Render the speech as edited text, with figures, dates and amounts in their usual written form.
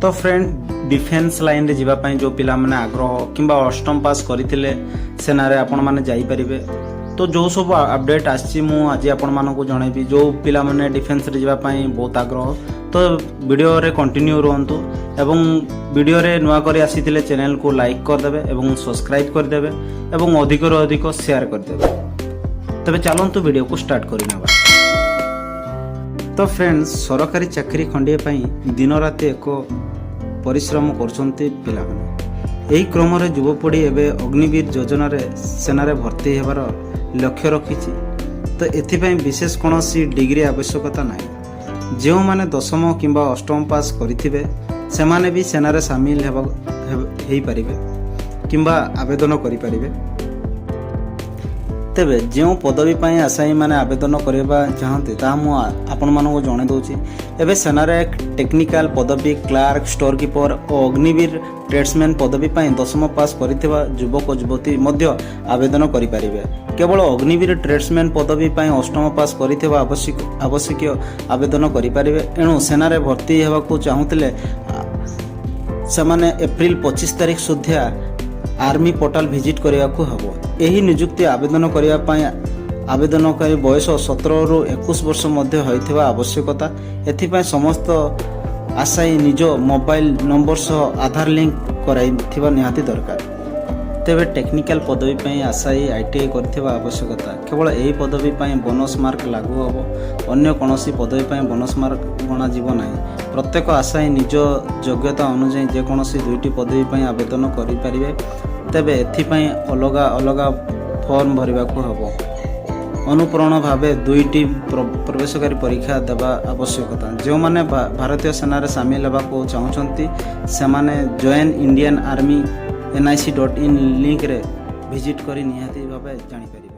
तो friend defence line रे जीवा पई जो पिला माने आग्रह किंबा अष्टम पास करथिले सेना रे आपण माने जाई परिबे। तो जो सब अपडेट आछि मु आज आपण मानको जणैबी जो पिला माने डिफेन्स रे जीवा पई बहुत आग्रह तो वीडियो रे कंटिन्यू रहंतु एवं वीडियो रे नुआ करी आसीथिले चैनल को लाइक कर देबे एवं सब्सक्राइब कर देबे एवं अधिक रो अधिक शेयर कर देबे। तबे चलंतु वीडियो को स्टार्ट करि नबा। तो फ्रेंड्स सरकारी चाकरी खंडिए पई दिन राति एक परिश्रम करछंती पिला माने। एही क्रम रे युवपीढ़ी एबे अग्निवीर योजना रे सेना रे भर्ती हेबार लक्ष्य रखिछि। तो एथिपई विशेष कोनोसी डिग्री आवश्यकता नाही। जो माने दशम किंबा अष्टम पास करिथिबे से माने भी सेना रे शामिल हेई परिबे किंबा आवेदन करि परिबे। तेबे जो पदवी पाई आशायी माने आवेदन करबा चाहते ता मु आपण मानको जणे दउची। एबे सेना रे टेक्निकल पदवी क्लार्क स्टोर कीपर और अग्निवीर ट्रेड्समैन पदवी पाई दशम पास करिथिबा युवक युवती मध्य आवेदन करि परिबे। केवल अग्निवीर ट्रेड्समैन पदवी पाई अष्टम पास करिथिबा आवश्यक आवेदन करि परिबे। एणु सेना रे भर्ती हेबाकू चाहुतिले से माने एप्रिल 25 तारिख सुद्धा आर्मी पोर्टाल विजिट करिया को हबो। एही नियुक्ति आवेदन करिया पई आवेदनकारी बयस 17 रु 21 वर्ष मध्य होइथिबा आवश्यकता। एथिपई समस्त आशायी निज मोबाइल नंबर सह आधार लिंक कराइथिबा निहाती दरकार। तेबे टेक्निकल पदवी पई आशायी आईटीआई करथिबा आवश्यकता। केवल एही पदवी पई बोनस मार्क लागू हबो। अन्य कोनोसी पदवी पई बोनस मार्क गणा जीव नाही। प्रत्येक आशायी निज योग्यता अनुसार जे कोनोसी दुईटी पदवी पई आवेदन करि परिबे। तेबे एथिपई अलगा अलगा फॉर्म भरिबाकू हबो। अनुपूर्ण भावे दुईटी प्रवेशकारी परीक्षा देवा आवश्यकता। जो माने भारतीय सेना रे शामिल हेबाकू चाहुचंती से माने join Indian army nic.in link रे विजिट करी निहाती भावे जानि परिबे।